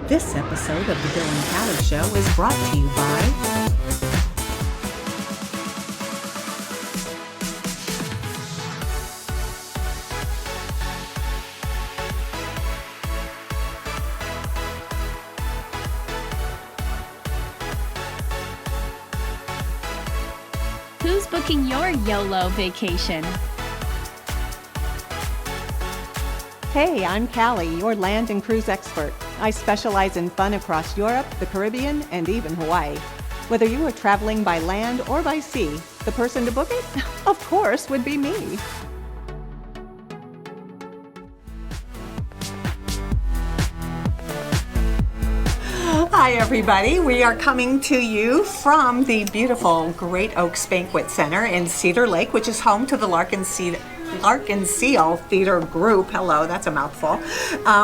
This episode of The Bill and Callie Show is brought to you by Who's booking your YOLO vacation? Hey, I'm Callie, your land and cruise expert. I specialize in fun across Europe, the Caribbean, and even Hawaii. Whether you are traveling by land or by sea, the person to book it, of course, would be me. Hi, everybody. We are coming to you from the beautiful Great Oaks Banquet Center in Cedar Lake, which is home to the Lark and Seal Theater Group. Hello, that's a mouthful.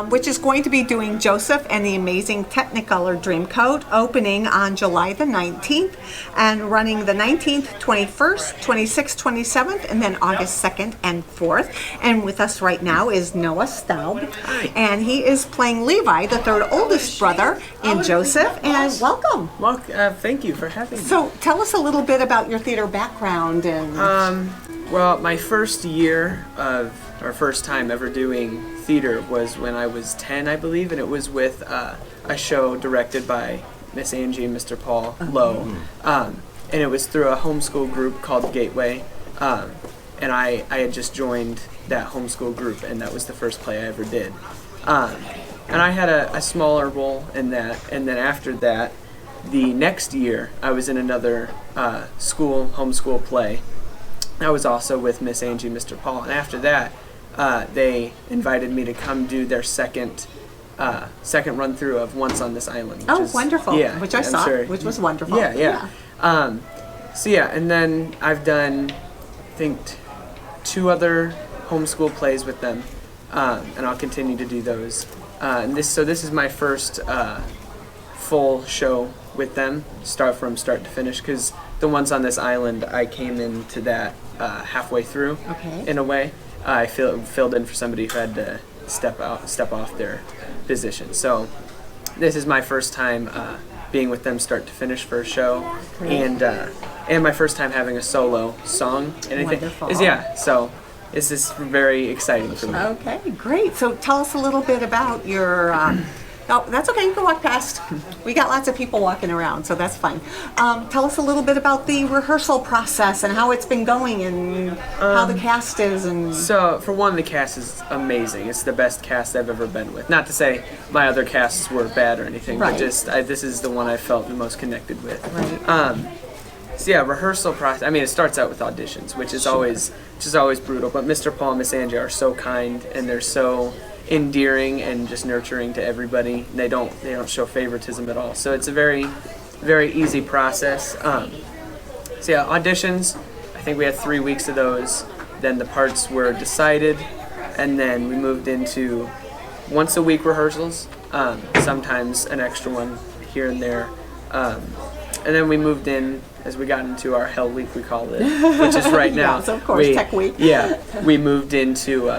Which is going to be doing Joseph and the Amazing Technicolor Dreamcoat, opening on July the 19th and running the 19th, 21st, 26th, 27th, and then August 2nd and 4th. And with us right now is Noah Staub, and he is playing Levi, the third oldest brother in Joseph. And welcome. Well, thank you for having me. So tell us a little bit about your theater background and. Well, my first year or first time ever doing theater was when I was 10, I believe, and it was with a show directed by Miss Angie and Mr. Paul Lowe. And it was through a homeschool group called Gateway. And I had just joined that homeschool group, and that was the first play I ever did. And I had a smaller role in that, and then after that, the next year, I was in another homeschool play. I was also with Miss Angie and Mr. Paul, and after that, they invited me to come do their second run through of Once on This Island. Wonderful! Yeah, which I saw, which was wonderful. Yeah. And then I've done, I think, 2 other homeschool plays with them, and I'll continue to do those. This is my first full show with them, start to finish, because the Ones on This Island, I came into that halfway through. Okay. In a way, I filled in for somebody who had to step off their position. So this is my first time being with them start to finish for a show. Great. And my first time having a solo song. Wonderful. So this is very exciting for me. Okay, great. So tell us a little bit about your. Oh, that's okay. You can walk past. We got lots of people walking around, so that's fine. Tell us a little bit about the rehearsal process and how it's been going and how the cast is. And so, for one, the cast is amazing. It's the best cast I've ever been with. Not to say my other casts were bad or anything, right. But just this is the one I felt the most connected with. Right. Rehearsal process. I mean, it starts out with auditions, which is always brutal. But Mr. Paul and Miss Angie are so kind, and they're so endearing and just nurturing to everybody. They don't show favoritism at all. So it's a very, very easy process. Auditions. I think we had 3 weeks of those. Then the parts were decided, and then we moved into once a week rehearsals. Sometimes an extra one here and there. And then we moved in as we got into our Hell Week, we called it, which is right now. Yes, of course, Tech Week. Yeah, we moved into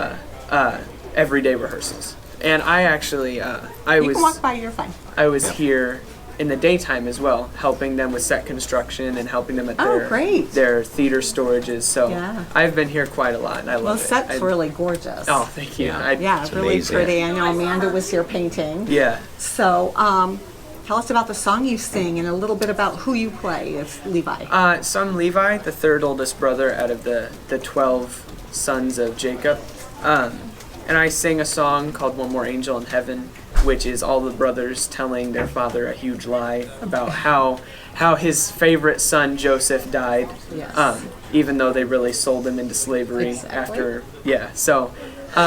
everyday rehearsals. And I actually, you can walk by, you're fine. I was here in the daytime as well, helping them with set construction and helping them at their theater storages. So I've been here quite a lot, and I love it. Well, set's really gorgeous. Oh, thank you. It's really amazing. pretty. I know Amanda was here painting. Yeah. So, tell us about the song you sing and a little bit about who you play as Levi. So I'm Levi, the third oldest brother out of the 12 sons of Jacob. And I sing a song called One More Angel in Heaven, which is all the brothers telling their father a huge lie about how his favorite son Joseph died. Yes. Even though they really sold him into slavery after. Yeah. So.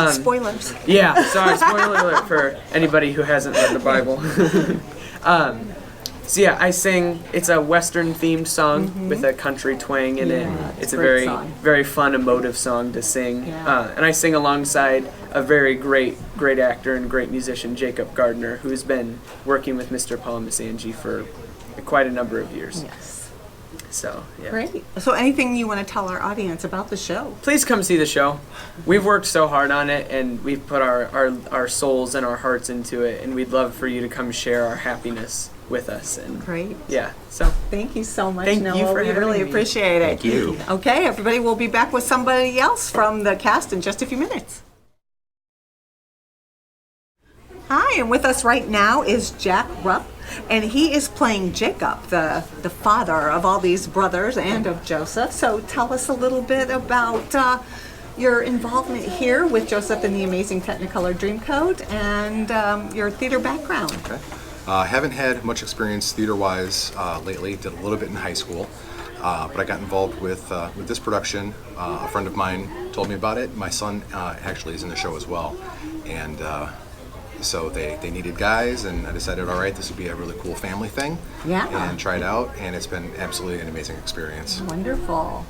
Spoilers. Yeah. Sorry. Spoiler alert for anybody who hasn't read the Bible. I sing. It's a Western-themed song with a country twang in it. It's a very, very fun, emotive song to sing. Yeah. And I sing alongside a very great actor and great musician, Jacob Gardner, who's been working with Mr. Paul and Miss Angie for quite a number of years. Yes. So, yeah. Great. So anything you want to tell our audience about the show? Please come see the show. We've worked so hard on it, and we've put our souls and our hearts into it, and we'd love for you to come share our happiness with us. And Great. Yeah, so. Thank you so much, Thank Noah. you for we having really me. appreciate it. Thank you. Okay, everybody, we'll be back with somebody else from the cast in just a few minutes. Hi, and with us right now is Jack Ruff, and he is playing Jacob, the father of all these brothers and of Joseph. So tell us a little bit about your involvement here with Joseph and the amazing Technicolor Dreamcoat and your theater background. Okay. Haven't had much experience theater-wise lately. Did a little bit in high school, but I got involved with this production. A friend of mine told me about it. My son actually is in the show as well, and so they needed guys, and I decided, all right, this would be a really cool family thing. Yeah. And tried out, and it's been absolutely an amazing experience. Wonderful.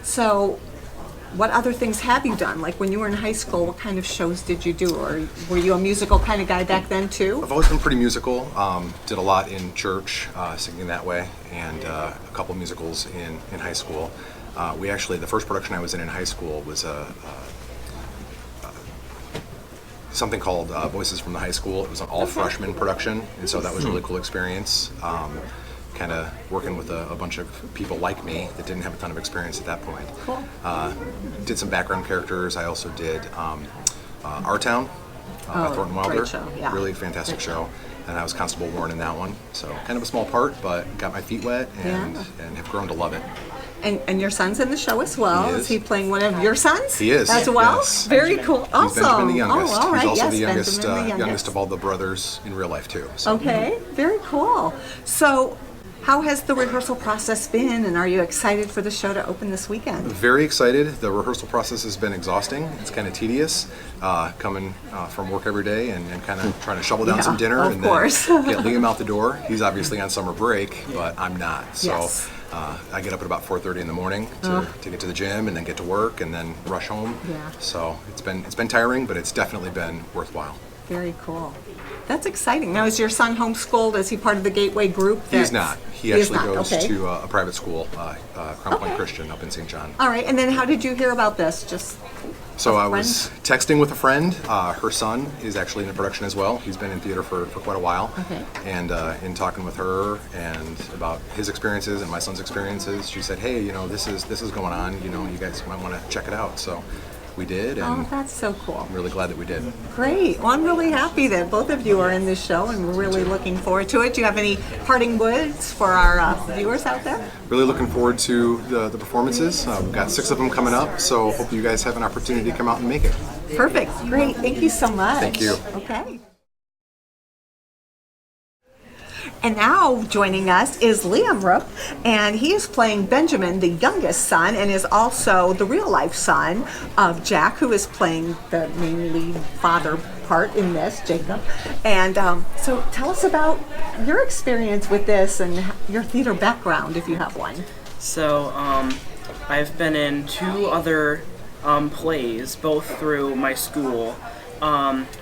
So what other things have you done? Like when you were in high school, what kind of shows did you do? Or were you a musical kind of guy back then too? I've always been pretty musical. Did a lot in church, singing that way, and a couple musicals in high school. We actually, the first production I was in high school was something called Voices from the High School. It was an all-freshman production, and so that was a really cool experience. Kind of working with a bunch of people like me that didn't have a ton of experience at that point. Cool. Did some background characters. I also did Our Town by Thornton Wilder. Great show, yeah. Really fantastic show. And I was Constable Warren in that one. So kind of a small part, but got my feet wet and have grown to love it. And your son's in the show as well. He Is is. he playing one of your sons? He is, As well? yes. Very cool. He's Awesome. Benjamin the youngest. Oh, all right. He's also Yes, the youngest, Benjamin the youngest of all the brothers in real life too. So. Okay, very cool. So how has the rehearsal process been, and are you excited for the show to open this weekend? Very excited. The rehearsal process has been exhausting. It's kind of tedious, coming from work every day and kind of trying to shovel down some dinner of and course. then get Liam out the door. He's obviously on summer break, but I'm not. So Yes. I get up at about 4:30 in the morning to get to the gym and then get to work and then rush home. Yeah. So it's been tiring, but it's definitely been worthwhile. Very cool. That's exciting. Now, is your son homeschooled? Is he part of the Gateway group? He's that's- not. He is actually not, goes okay. to a private school, Crown Point Christian up in St. John. All right, and then how did you hear about this? Just So a I was texting with a friend. Her son is actually in the production as well. He's been in theater for quite a while. Okay. And in talking with her and about his experiences and my son's experiences, she said, "Hey, this is going on. You guys might want to check it out." So we did, Oh, and that's so cool. I'm really glad that we did. Great. Well, I'm really happy that both of you are in this show, and we're really looking forward to it. Do you have any parting words for our viewers out there? Really looking forward to the performances. We've got 6 of them coming up, so hope you guys have an opportunity to come out and make it. Perfect. Great. Thank you so much. Thank you. Okay. And now joining us is Liam Ruff, and he is playing Benjamin, the youngest son, and is also the real-life son of Jack, who is playing the main lead father part in this, Jacob. And so tell us about your experience with this and your theater background, if you have one. So, I've been in 2 other plays, both through my school.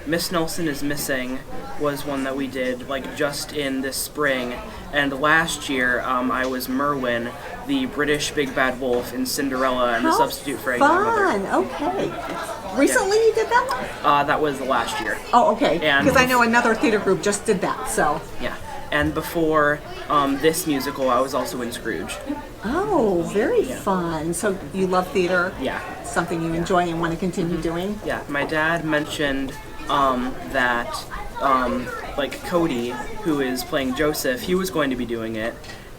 Miss Nelson is Missing was one that we did just in this spring, and last year I was Merwin, the British Big Bad Wolf in Cinderella, and the substitute for a grandmother. Fun. Okay. Recently you did that one? That was the last year. Oh, okay. And Because I know another theater group just did that, so. Yeah, and before this musical, I was also in Scrooge. Oh, very fun. So you love theater? Yeah. Something you enjoy and want to continue doing? Yeah, my dad mentioned that Cody, who is playing Joseph, he was going to be doing it.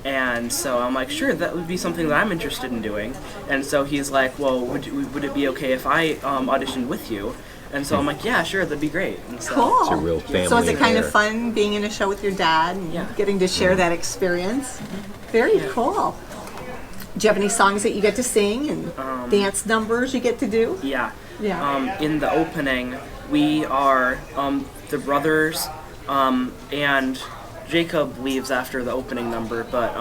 And so I'm like, sure, that would be something that I'm interested in doing. And so he's like, well, would it be okay if I auditioned with you? And so I'm like, yeah, sure, that'd be great. And so, Cool. It's a real family So is it kind of affair. fun being in a show with your dad and Yeah. getting to share that experience? Very cool. Do you have any songs that you get to sing and dance numbers you get to do? Yeah. Yeah. In the opening, we are the brothers, and Jacob leaves after the opening number, but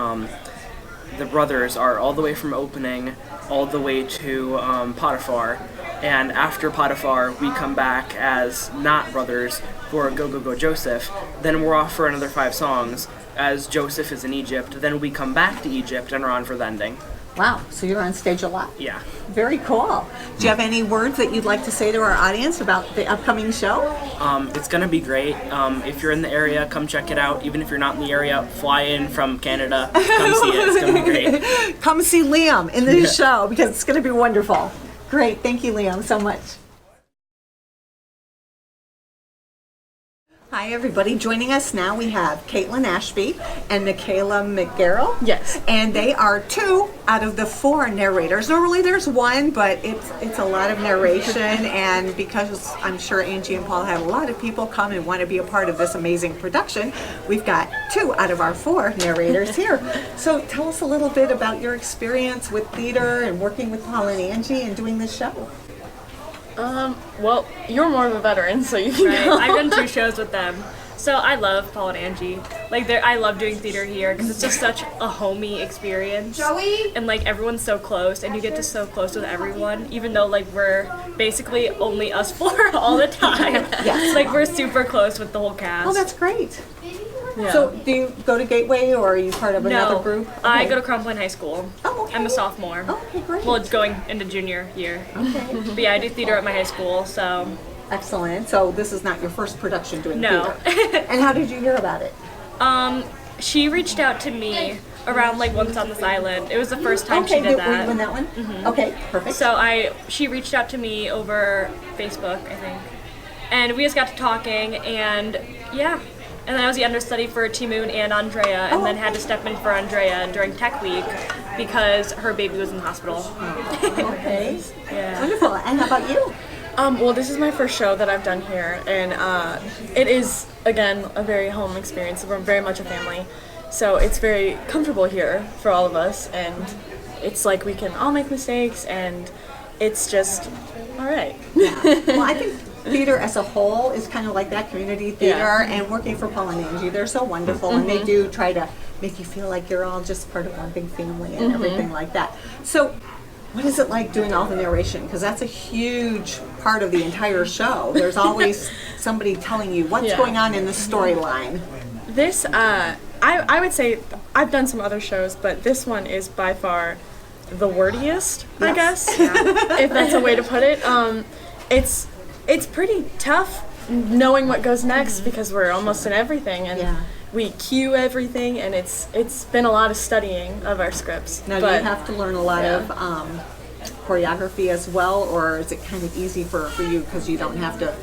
the brothers are all the way from opening all the way to Potiphar, and after Potiphar, we come back as not brothers for Go Go Go Joseph. Then we're off for another 5 songs as Joseph is in Egypt. Then we come back to Egypt and are on for the ending. Wow, so you're on stage a lot. Yeah. Very cool. Do you have any words that you'd like to say to our audience about the upcoming show? It's going to be great. If you're in the area, come check it out. Even if you're not in the area, fly in from Canada. Come see it. It's going to be great. Come see Liam in the show because it's going to be wonderful. Great. Thank you, Liam, so much. Hi, everybody. Joining us now, we have Caitlyn Ashby and Michaela McGarrell. Yes. And they are 2 out of the 4 narrators. Normally there's 1, but it's a lot of narration. And because I'm sure Angie and Paul have a lot of people come and want to be a part of this amazing production, we've got 2 out of our 4 narrators here. So tell us a little bit about your experience with theater and working with Paul and Angie and doing this show. Well, you're more of a veteran, so you can Right. go. I've done 2 shows with them. So I love Paul and Angie. Like, I love doing theater here because it's just such a homey experience. Joey! And like everyone's so close, and you get to so close with everyone, even though like we're basically only us 4 all the time. Yes. Like we're super close with the whole cast. Oh, that's great. Yeah. So do you go to Gateway or are you part of another No, group? I Okay. go to Crown Point High School. Oh, okay. I'm a sophomore. Oh, okay, great. Well, it's going into junior year. Okay. But yeah, I do theater at my high school, so Excellent. So this is not your first production doing No. theater. And how did you hear about it? she reached out to me around like Once on this Island. It was the first time Okay, she did were you in that. that one? Okay, perfect. So she reached out to me over Facebook, I think, and we just got to talking, and yeah. And then I was the understudy for Timoon and Andrea, and then had to step in for Andrea during Tech Week because her baby was in the hospital. Okay. Yeah. Wonderful. And how about you? Well, this is my first show that I've done here, and it is, again, a very home experience. We're very much a family, so it's very comfortable here for all of us, and it's like we can all make mistakes, and it's just all right. Well, I think theater as a whole is kind of like that, community theater, Yeah. and working for Paul and Angie. They're so wonderful, and they do try to make you feel like you're all just part of one big family and everything like that. So what is it like doing all the narration? Because that's a huge part of the entire show. There's always somebody telling you what's Yeah. going on in the storyline. This, I would say, I've done some other shows, but this one is by far the wordiest, I guess, if that's a way to put it. It's pretty tough knowing what goes next because we're almost in everything, and we cue everything, and it's been a lot of studying of our scripts. Now, but do you have to learn a lot of choreography as well, or is it kind of easy for you because you don't have to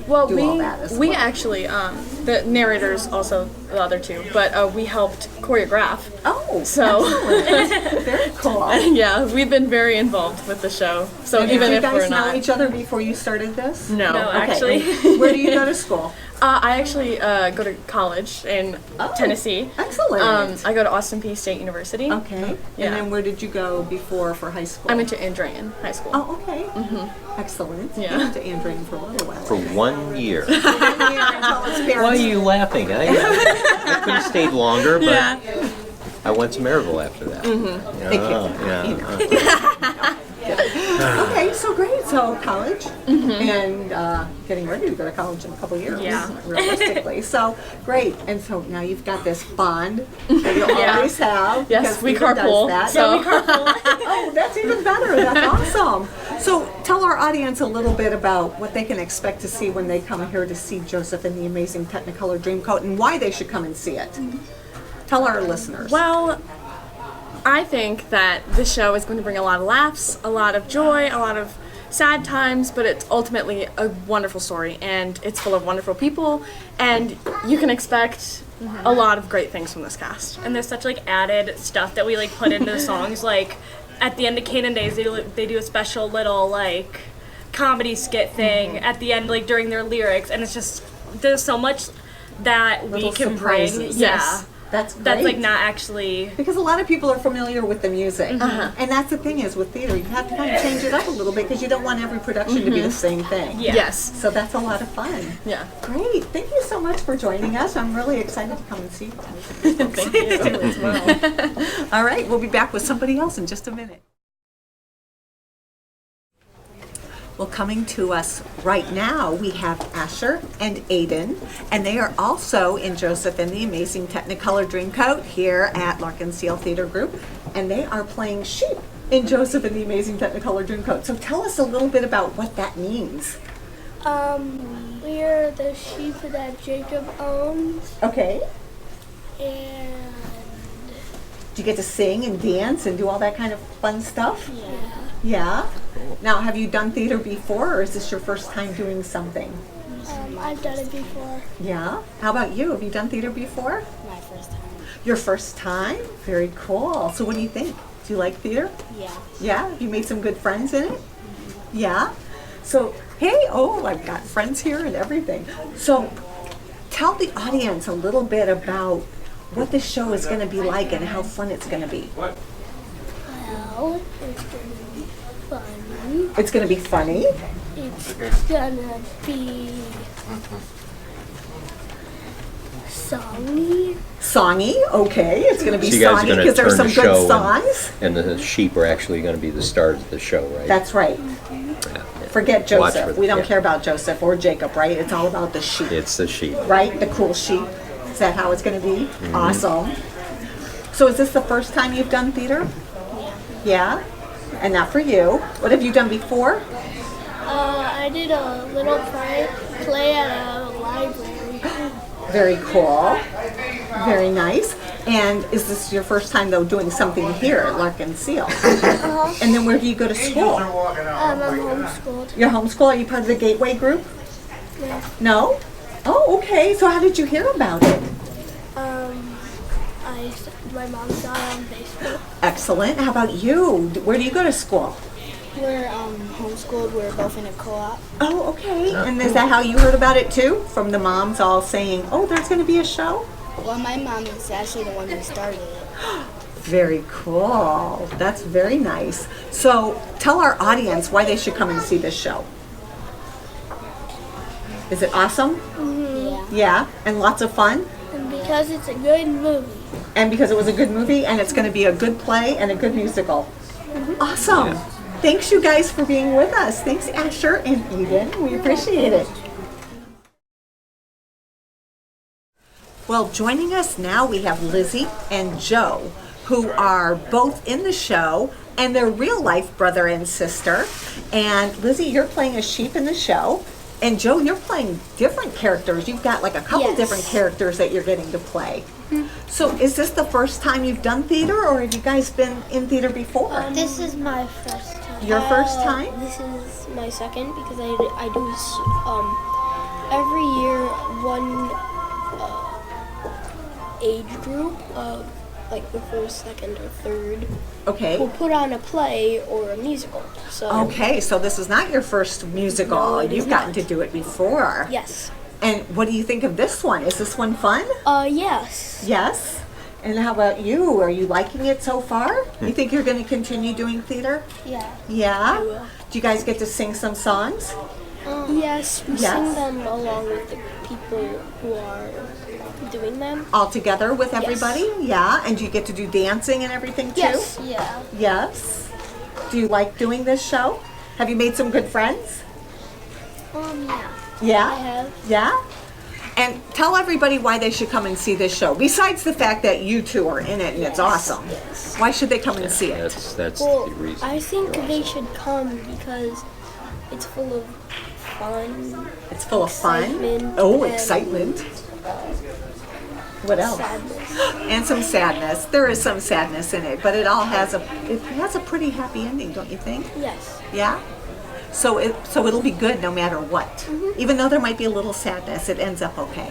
well, do all that as we well? actually, the narrators also, the other 2, but we helped choreograph. Oh, So, excellent. Very cool. yeah, we've been very involved with the show. So Did even you if guys we're know not, each other before you started this? no. No, Okay. actually. And where do you go to school? I actually go to college in Tennessee. Excellent. I go to Austin Peay State University. Okay. Yeah. And then where did you go before for high school? I went to Andrean High School. Oh, okay. Excellent. Yeah. You went to Andrean for a little while. For 1 year. Until its Why are parents- you laughing? I could have stayed longer, but I went to Maryville after that. They kicked Yeah, you out, yeah. Okay, so great. So college and getting ready to go to college in a couple years, Yeah. realistically. So great. And so now you've got this bond that you always have. Yes, because we theater does carpool, that. so- Oh, that's even better. That's awesome. So tell our audience a little bit about what they can expect to see when they come here to see Joseph in the amazing Technicolor Dreamcoat and why they should come and see it. Tell our listeners. Well, I think that this show is going to bring a lot of laughs, a lot of joy, a lot of sad times, but it's ultimately a wonderful story, and it's full of wonderful people, and you can expect a lot of great things from this cast. And there's such like added stuff that we like put into the songs. Like at the end of Canaan Days, they do a special little like comedy skit thing at the end, like during their lyrics, and it's just there's so much that Little we can bring. surprises. Yes. That's great. That's like not actually. Because a lot of people are familiar with the music. And that's the thing is with theater, you have to kind of change it up a little bit because you don't want every production to be the same thing. Yeah. Yes. So that's a lot of fun. Yeah. Great. Thank you so much for joining us. I'm really excited to come and see you. Thank you. as well. All right, we'll be back with somebody else in just a minute. Well, coming to us right now, we have Asher and Aiden, and they are also in Joseph and the Amazing Technicolor Dreamcoat here at Larkin Seal Theater Group, and they are playing sheep in Joseph and the Amazing Technicolor Dreamcoat. So tell us a little bit about what that means. We're the sheep that Jacob owns, Okay. and Do you get to sing and dance and do all that kind of fun stuff? yeah, Yeah? Now, have you done theater before, or is this your first time doing something? I've done it before. Yeah? How about you? Have you done theater before? My first time. Your first time? Very cool. So what do you think? Do you like theater? Yeah. Yeah? Have you made some good friends in it? Yeah? So, hey, oh, I've got friends here and everything. So, tell the audience a little bit about what this show is going to be like and how fun it's going to be. Well, it's gonna be funny. It's going to be funny. It's gonna be songy. Songy, okay. It's going to be So you guys are songy gonna because there's turn some the good show songs. And the sheep are actually going to be the stars of the show, right? That's right. Yeah. Forget Watch Joseph. for the- We don't yeah. care about Joseph or Jacob, right? It's all about the sheep. It's the sheep. Right? The cool sheep. Is that how it's going to be? Mm-hmm. Awesome. So is this the first time you've done theater? Yeah. And not for you. What have you done before? I did a little play at a library. Very cool. Very nice. And is this your first time, though, doing something here at Larkin Seal? And then where do you go to school? I'm homeschooled. You're homeschool? Are you part of the Gateway group? Yeah. No? Oh, okay. So how did you hear about it? My mom saw it on Facebook. Excellent. How about you? Where do you go to school? We're homeschooled. We're both in a co-op. Oh, okay. And is that how you heard about it too? From the moms all saying, oh, there's going to be a show? Well, my mom is actually the one who started it. Very cool. That's very nice. So tell our audience why they should come and see this show. Is it awesome? Yeah. Yeah. And lots of fun? And because it's a good movie. And because it was a good movie and it's going to be a good play and a good musical. Awesome. Thanks you guys for being with us. Thanks Asher and Aiden. We appreciate it. Well, joining us now we have Lizzy and Joe, who are both in the show and they're real life brother and sister. And Lizzy, you're playing a sheep in the show. And Joe, you're playing different characters. You've got like a couple Yes. different characters that you're getting to play. So is this the first time you've done theater or have you guys been in theater before? This is my first time. Your first time? This is my second because I do every year one age group of like the first, second, or third Okay. will put on a play or a musical. So Okay, so this is not your first musical. No, it is You've gotten not. to do it before. yes, And what do you think of this one? Is this one fun? yes, Yes. And how about you? Are you liking it so far? You think you're going to continue doing theater? yeah, Yeah. will. Do you guys get to sing some songs? yes. We Yes. sing them along with the people who are doing them. All together with everybody? Yeah. And do you get to do dancing and everything too? Yes, yeah. Yes. Do you like doing this show? Have you made some good friends? Yeah. Yeah? I have. Yeah? And tell everybody why they should come and see this show. Besides the fact that you two are in it and it's awesome. Yes. Why should they come and see it? That's Well, the reason. I think they should come because it's full of fun, It's full of fun. excitement, Oh, and- excitement. What else? sadness. And some sadness. There is some sadness in it, but it has a pretty happy ending, don't you think? Yes. Yeah? So it'll be good no matter what. Even though there might be a little sadness, it ends up okay.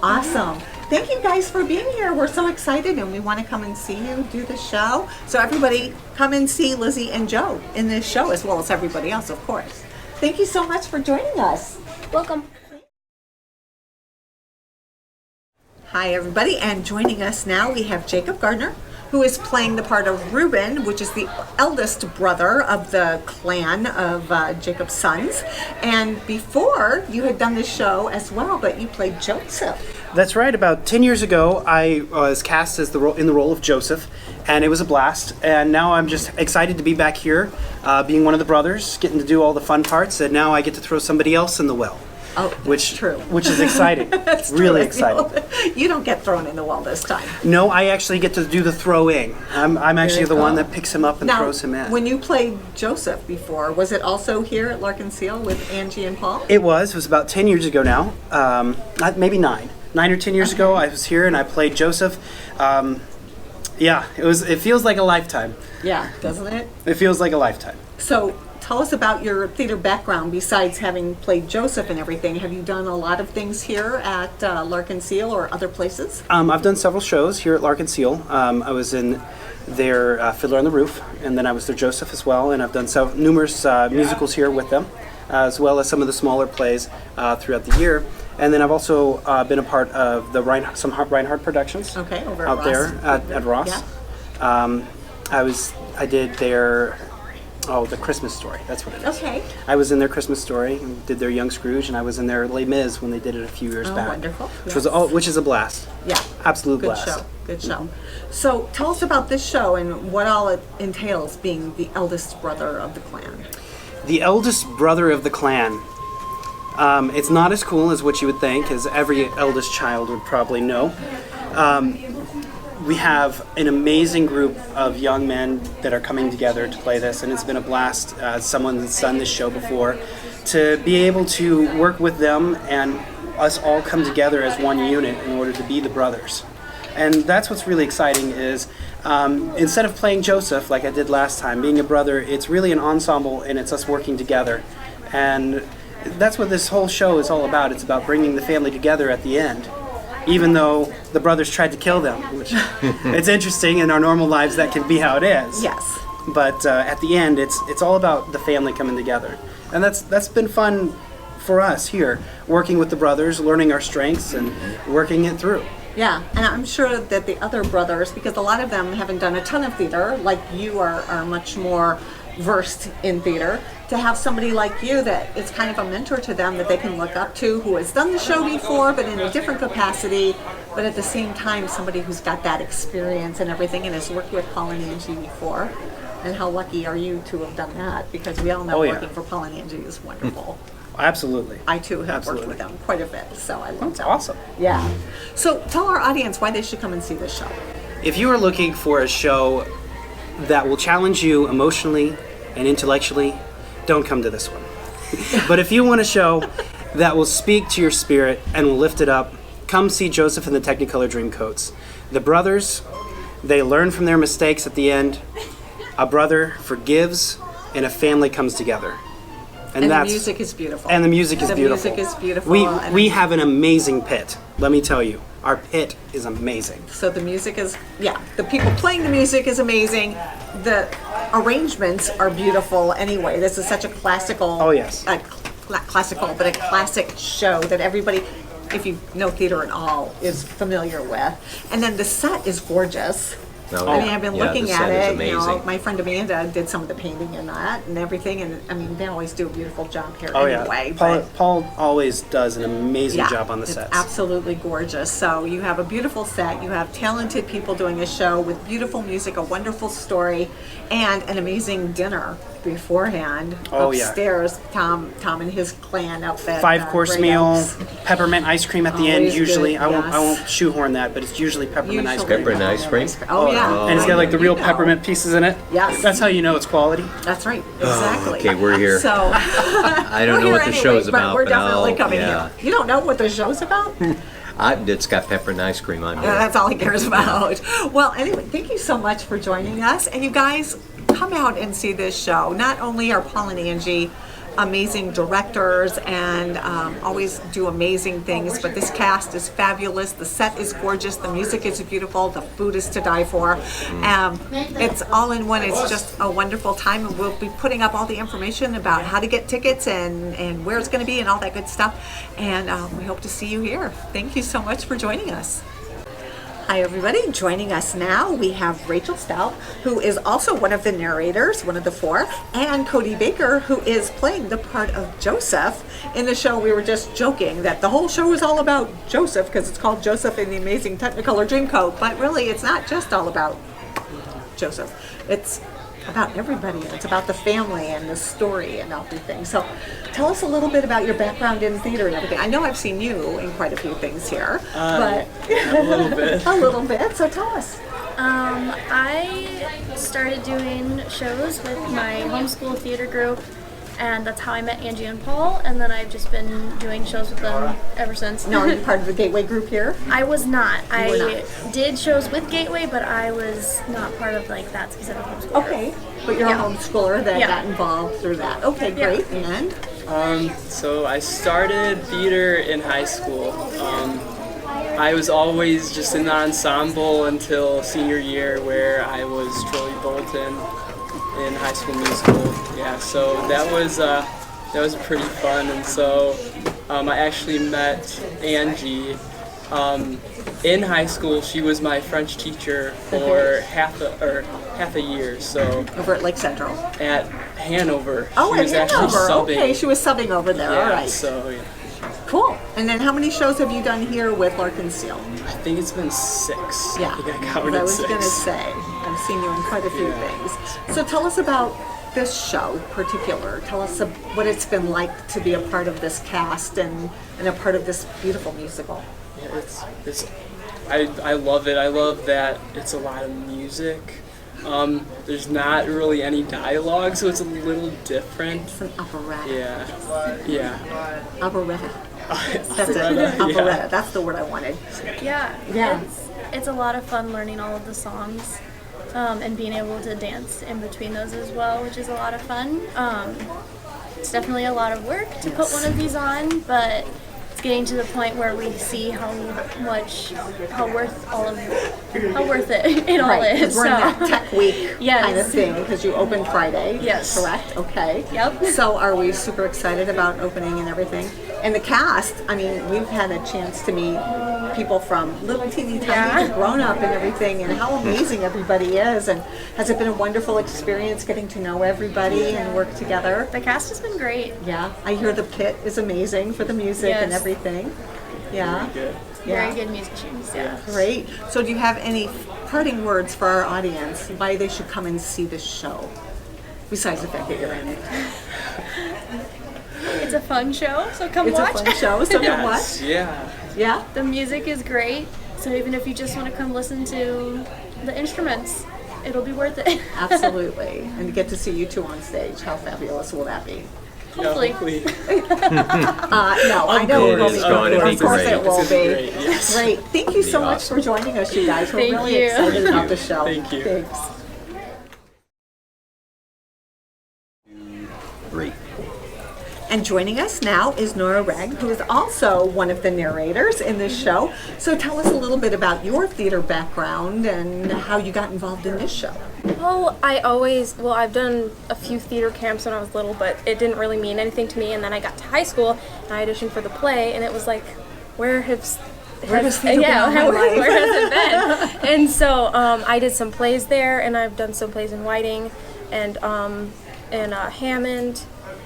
Awesome. Thank you guys for being here. We're so excited and we want to come and see you do the show. So everybody come and see Lizzy and Joe in this show as well as everybody else, of course. Thank you so much for joining us. Welcome. Hi everybody, and joining us now we have Jacob Gardner, who is playing the part of Reuben, which is the eldest brother of the clan of Jacob's sons. And before, you had done this show as well, but you played Joseph. That's right. About 10 years ago, I was cast as in the role of Joseph, and it was a blast. And now I'm just excited to be back here, being one of the brothers, getting to do all the fun parts, and now I get to throw somebody else in the well. Oh, that's true. Which is exciting. That's really true. exciting. You don't get thrown in the well this time. No, I actually get to do the throwing. I'm actually the one that picks him up and Now, throws him in. when you played Joseph before, was it also here at Larkin Seal with Angie and Paul? It was about 10 years ago now, maybe 9 or 10 years ago. I was here and I played Joseph. Yeah, it feels like a lifetime. Yeah, doesn't it? It feels like a lifetime. So tell us about your theater background besides having played Joseph and everything. Have you done a lot of things here at Larkin Seal or other places? I've done several shows here at Larkin Seal. I was in their Fiddler on the Roof, and then I was their Joseph as well, and I've done numerous musicals here with them, as well as some of the smaller plays throughout the year. And then I've also been a part of the some Reinhardt productions. Okay, over out at there Ross. at Ross. Yeah. I did their the Christmas Story. That's what it is. Okay. I was in their Christmas Story, and did their Young Scrooge, and I was in their Les Mis when they did it a few years back. Wonderful. Which is a blast. Yeah. Absolute Good blast. show. Good show. So tell us about this show and what all it entails being the eldest brother of the clan. The eldest brother of the clan. It's not as cool as what you would think, as every eldest child would probably know. We have an amazing group of young men that are coming together to play this, and it's been a blast, as someone that's done this show before, to be able to work with them and us all come together as one unit in order to be the brothers. And that's what's really exciting is, instead of playing Joseph like I did last time, being a brother, it's really an ensemble and it's us working together. And that's what this whole show is all about. It's about bringing the family together at the end, even though the brothers tried to kill them, which it's interesting. In our normal lives, that can be how it is. Yes. But at the end, it's all about the family coming together, and that's been fun for us here, working with the brothers, learning our strengths, and working it through. Yeah, and I'm sure that the other brothers, because a lot of them haven't done a ton of theater, like you are much more versed in theater, to have somebody like you that it's kind of a mentor to them that they can look up to, who has done the show before but in a different capacity, but at the same time somebody who's got that experience and everything and has worked with Paul and Angie before. And how lucky are you to have done that, because we all know working for Paul and Angie is wonderful. Absolutely. I too have worked with them quite a bit, so I love That's them. awesome. Yeah. So tell our audience why they should come and see this show. If you are looking for a show that will challenge you emotionally and intellectually, don't come to this one. But if you want a show that will speak to your spirit and will lift it up, come see Joseph and the Technicolor Dreamcoats. The brothers, they learn from their mistakes at the end. A brother forgives, and a family comes together. And the music is beautiful. And the music is beautiful. The music is beautiful. We have an amazing pit, let me tell you. Our pit is amazing. So the music is, the people playing the music is amazing. The arrangements are beautiful anyway. This is such a classical, but a classic show that everybody, if you know theater at all, is familiar with. And then the set is gorgeous. I mean, I've been looking at it. You know, my friend Amanda did some of the painting in that and everything, and I mean, they always do a beautiful job here anyway. Paul always does an amazing job on the sets. It's absolutely gorgeous. So you have a beautiful set. You have talented people doing a show with beautiful music, a wonderful story, and an amazing dinner beforehand upstairs. Tom and his clan up at 5-course meal, peppermint ice cream at the end. Usually, I won't shoehorn that, but it's usually peppermint ice cream. Peppermint ice cream. Oh yeah, and it's got like the real peppermint pieces in it. Yes, that's how you know it's quality. That's right, exactly. Okay, we're here. So I don't know what the show's about, but we're definitely coming yeah. here. You don't know what the show's about? It's got peppermint ice cream on it. That's all he cares about. Well, anyway, thank you so much for joining us. And you guys, come out and see this show. Not only are Paul and Angie amazing directors and always do amazing things, but this cast is fabulous. The set is gorgeous. The music is beautiful. The food is to die for. It's all in one. It's just a wonderful time, and we'll be putting up all the information about how to get tickets and where it's going to be and all that good stuff. And we hope to see you here. Thank you so much for joining us. Hi everybody, joining us now we have Rachel Stout, who is also one of the narrators, one of the four, and Cody Baker, who is playing the part of Joseph. In the show we were just joking that the whole show is all about Joseph because it's called Joseph in the Amazing Technicolor Dreamcoat, but really it's not just all about Joseph. It's about everybody. It's about the family and the story and everything. So tell us a little bit about your background in theater and everything. I know I've seen you in quite a few things here, but a little bit. a little bit. So tell us. I started doing shows with my homeschool theater group, and that's how I met Angie and Paul, and then I've just been doing shows with them ever since. Now, are you part of the Gateway group here? I was not. You were I did shows with Gateway, but I was not part of like that specific homeschool Okay, group. but you're Yeah. a homeschooler that Yeah. got involved through that. Okay, great. And So I started theater in high school. I was always just in the ensemble until senior year, where I was Troy Bolton in High School Musical. Yeah, so that was pretty fun. And so I actually met Angie in high school. She was my French teacher for half a year. So over at Lake Central. at Hanover. Oh, she was at Hanover. actually subbing. Okay, she was subbing over there. Yeah, All right. so yeah. Cool. And then how many shows have you done here with Larkin Seal? I think it's been 6. Yeah, I think I counted I was 6. going to say, I've seen you in quite a few things. So tell us about this show in particular. Tell us what it's been like to be a part of this cast and a part of this beautiful musical. Yeah, I love it. I love that it's a lot of music. There's not really any dialogue, so it's a little different. It's an operetta. Yeah. Operetta. That's it. Operetta, Operetta. yeah. That's the word I wanted. Yeah. Yeah. It's a lot of fun learning all of the songs, and being able to dance in between those as well, which is a lot of fun. It's definitely a lot of work to put one of these on, but it's getting to the point where we see how worth it all Right, 'cause is. we're in that tech week Yes. kind of thing because you open Friday. Yes. Correct? Okay. Yep. So are we super excited about opening and everything? And the cast, I mean, we've had a chance to meet people from little teeny tiny to grown up and everything, and how amazing everybody is. And has it been a wonderful experience getting to know everybody and work together? The cast has been great. Yeah. I hear the pit is amazing for the music and Yes. everything. Yeah. Good. Yeah. Very good musicians. Yeah. Great. So do you have any parting words for our audience why they should come and see this show? Besides the fact that you're in it. It's a fun show, so come It's watch. a fun show, so come watch. Yes, yeah. Yeah? The music is great, so even if you just want to come listen to the instruments, it'll be worth it. Absolutely. And to get to see you two on stage, how fabulous will that be? Hopefully. No, I know it will course, be. it's going to be Of course great. it will It's gonna be be. great, yes. Great. Thank you so Be much awesome. for joining us, you guys. We're Thank really you. excited about the show. Thank you. Thanks. 3. And joining us now is Nora Reg, who is also one of the narrators in this show. So tell us a little bit about your theater background and how you got involved in this show. Well, I've done a few theater camps when I was little, but it didn't really mean anything to me. And then I got to high school and I auditioned for the play, and it was like, where has theater been all my life? where has it been? And so I did some plays there, and I've done some plays in Whiting and in Hammond.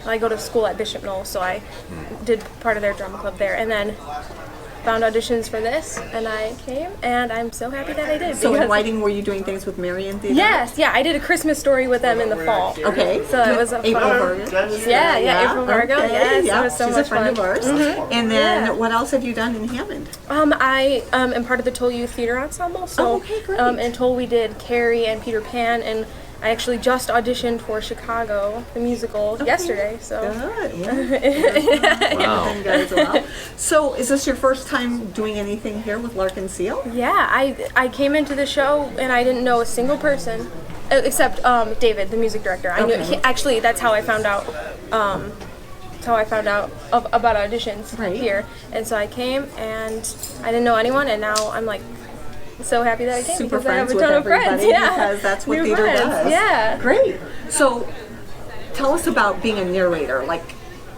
I go to school at Bishop Knoll, so I did part of their drama club there, and then found auditions for this, and I came, and I'm so happy that I did. So in because- Whiting, were you doing things with Marion Theater? Yes, yeah, I did a Christmas story with them in the fall. Okay. So it was a April fun. Vargas? Yeah, April Vargo. Okay, Yes, yeah. it was so She's much a friend fun. of ours. And then what else have you done in Hammond? I am part of the Toll Youth Theater Ensemble. So, okay, great. In Toll we did Carrie and Peter Pan, and I actually just auditioned for Chicago, the musical, yesterday. So. Good. Yeah. Wow. Everything goes well. So is this your first time doing anything here with Larkin Seal? Yeah, I came into the show and I didn't know a single person except David, the music director. I knew actually that's how I found out. About auditions here, and so I came and I didn't know anyone, and now I'm like so happy that I came Super because I have friends a with ton of friends. everybody Yeah, because that's what New theater friends. does. Yeah, Great. So tell us about being a narrator. Like,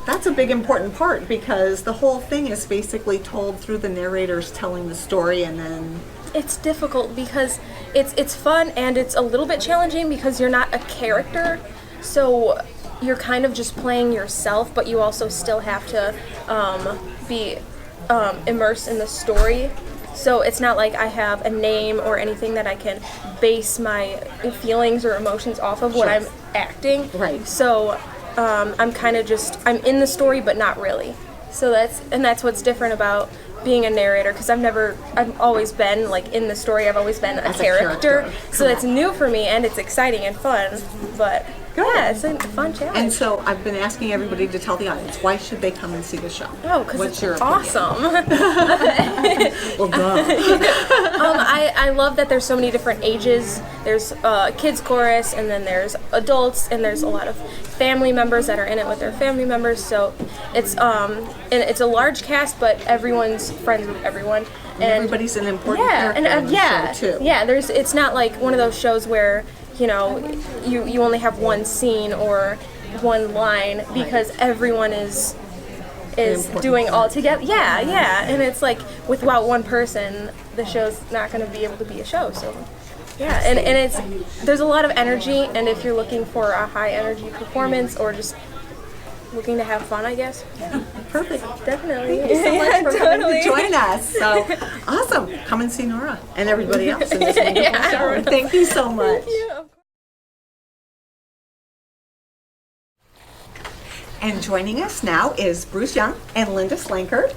that's a big important part, because the whole thing is basically told through the narrators telling the story, and then It's difficult because it's fun and it's a little bit challenging because you're not a character, so you're kind of just playing yourself, but you also still have to be immersed in the story. So it's not like I have a name or anything that I can base my feelings or emotions off of what I'm acting. Right. So I'm kind of I'm in the story, but not really. So that's what's different about being a narrator, because I've always been like in the story. I've always been a character. So that's new for me, and it's exciting and fun. But yeah, it's a fun challenge. And so I've been asking everybody to tell the audience, why should they come and see the show? Oh, because it's your awesome. Well, duh. I love that there's so many different ages. There's kids chorus, and then there's adults, and there's a lot of family members that are in it with their family members. So it's and it's a large cast, but everyone's friends with everyone. And everybody's an important character and in the show too. Yeah, it's not like one of those shows where you only have one scene or one line, because everyone is doing all together. Yeah, and it's like without one person, the show's not going to be able to be a show. So yeah, and there's a lot of energy, and if you're looking for a high energy performance or just looking to have fun, I guess. Yeah, perfect. Definitely. Thank you so much for coming to join us. So awesome. Come and see Nora and everybody else in this wonderful show. Thank you so much. And joining us now is Bruce Young and Linda Slanker.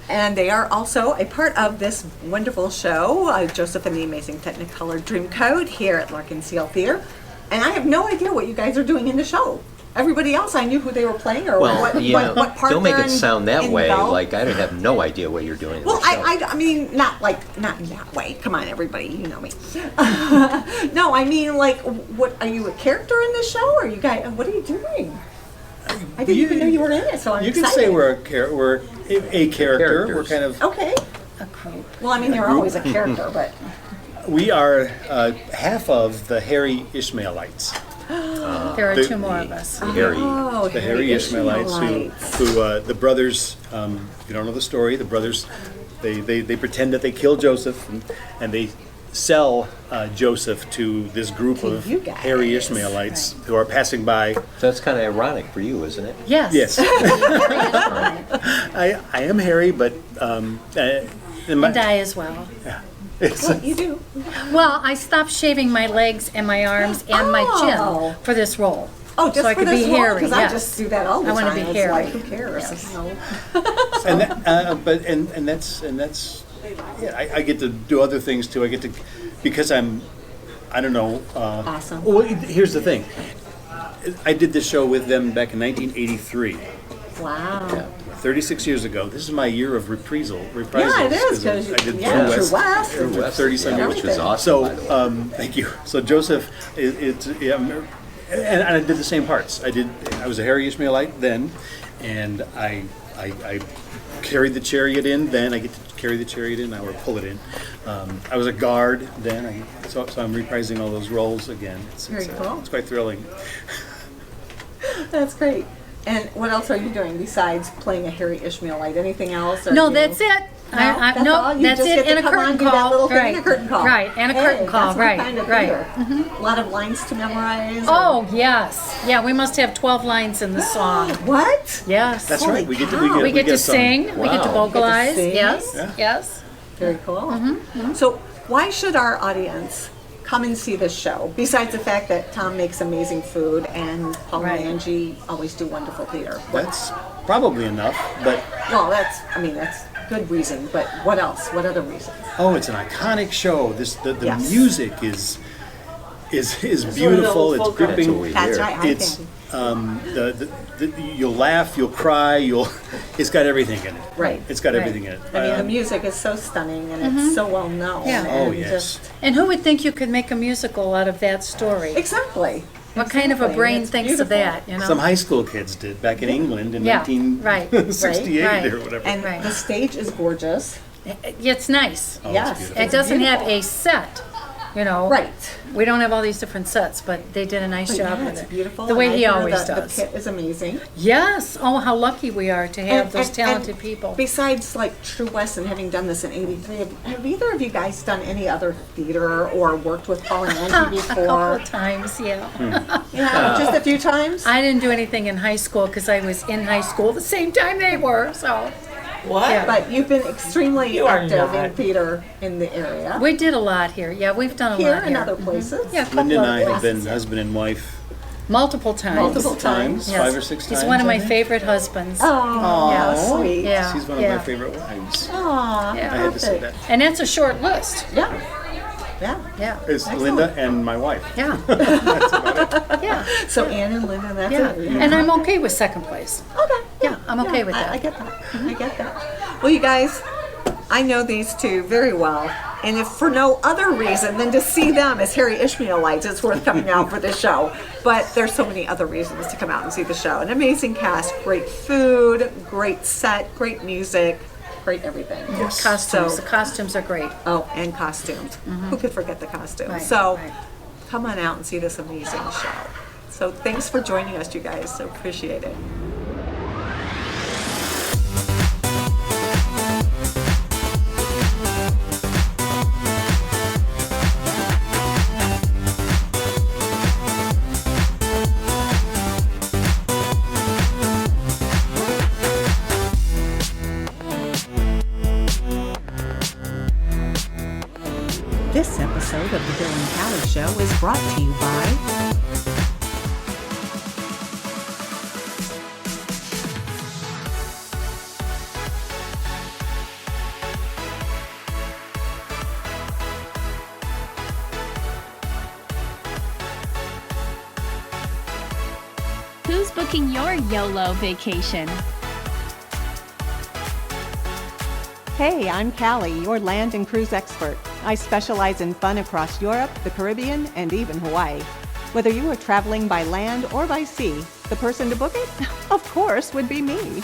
And they are also a part of this wonderful show, Joseph and the Amazing Technicolor Dreamcoat, here at Larkin Seal Theater. And I have no idea what you guys are doing in the show. Everybody else, I knew who they were playing or what part. Don't make it sound that way. involved. Like I have no idea what you're doing. Well, I mean, not in that way. Come on, everybody, you know me. No, I mean, like, what are you, a character in the show, or you guys? What are you doing? I didn't even know you were in it, so I'm You excited. can say we're a character. We're kind of Okay. Well, I mean, you're always a character, but we are half of the hairy Ismaelites. There are two more of us. The hairy Ismaelites who the brothers. You don't know the story. The brothers, they pretend that they killed Joseph, and they sell Joseph to this group of hairy Ishmaelites who are passing by. So that's kind of ironic for you, isn't it? Yes. Yes. I am hairy, but And I as well. Yeah. You do. Well, I stopped shaving my legs and my arms and my chin for this role. Oh, just so I for could this be role? hairy. Because Yes. I just do that all the I time. want to be It's hairy. like, who cares? Yes. and that's yeah, I get to do other things too. I get to, because I don't know. Awesome. Well, here's the thing. I did this show with them back in 1983. Wow. Yeah, 36 years ago. This is my year of reprisals. Yeah, it is, because I did True West. True West, 30-some years. which was awesome. So, thank you. So Joseph, and I did the same parts. I was a hairy Ishmaelite then, and I carried the chariot in. Then I get to carry the chariot in now, or pull it in. I was a guard then. So I'm reprising all those roles again. Very cool. It's quite thrilling. That's great. And what else are you doing besides playing a hairy Ishmaelite? Anything else? No, that's it. That's all? You that's just it. get to And a come on, curtain do that call. little thing, Right. a curtain call. Right. And a curtain call. That's my Right. kind of Right. theater. A lot of lines to memorize. Oh yes. Yeah, we must have 12 lines in the song. What? Yes. That's Holy right. We get cow. to We get to some- sing. We get to Wow. vocalize. sing. Yes. Yeah. Yes. Very cool. So why should our audience come and see this show? Besides the fact that Tom makes amazing food and Paul Right. and Angie always do wonderful theater. That's probably enough, but Well, that's good reason, but what else? What other reasons? oh, it's an iconic show. The Yes. music is beautiful. It's gripping. That's right. It's you'll laugh, you'll cry, it's got everything in it. Right. It's got Right. everything in it. I mean, the music is so stunning and it's so well known. Yeah. Oh, and yes. just- And who would think you could make a musical out of that story? exactly. What kind of a Exactly. brain It's thinks of beautiful. that? You know. Some high school kids did back in England in Yeah, right. 1968 Right. or whatever. And Right. the stage is gorgeous. It's nice. Oh, it's Yes. beautiful. It doesn't have beautiful. a set. You know, Right. We don't have all these different sets, but they did a nice But job yeah, with it's it. beautiful. The and way I he hear always the does. pit is amazing. Yes. Oh, how lucky we are to have those And talented people. Besides, like True West and having done this in '83, have either of you guys done any other theater or worked with Paul and Angie A couple before? of times, yeah. Yeah, just a few times. I didn't do anything in high school because I was in high school the same time they were. So What? Yeah. But you've been extremely You are active not. in theater in the area. we did a lot here. Yeah, we've done a Here lot and here. other places. Yeah, a couple Linda and other I have places. been husband and wife Multiple times. Multiple times. Yes. 5 or 6 He's times. one of I my think. favorite husbands. Oh, yeah. sweet. Yeah. She's one of yeah. my favorite wives. Aw, Yeah. I had to say that. And that's a short list. Yeah. Yeah. Yeah. It's Linda and my wife. Yeah. Yeah. So Ann and Linda, that's Yeah. it. And I'm okay with second place. Okay. Yeah, I'm okay with that. I get that. I get that. Well, you guys, I know these two very well, and if for no other reason than to see them as Harry Ishmaelites, it's worth coming out for this show. But there's so many other reasons to come out and see the show. An amazing cast, great food, great set, great music, great everything. Yes. Costumes. So- The costumes are great. Oh, and costumes. Who could forget the costumes? Right, So right. come on out and see this amazing show. So thanks for joining us, you guys. So appreciate it. This episode of The Bill and Callie Show is brought to you by Who's booking your YOLO vacation? Hey, I'm Callie, your land and cruise expert. I specialize in fun across Europe, the Caribbean, and even Hawaii. Whether you are traveling by land or by sea, the person to book it, of course, would be me.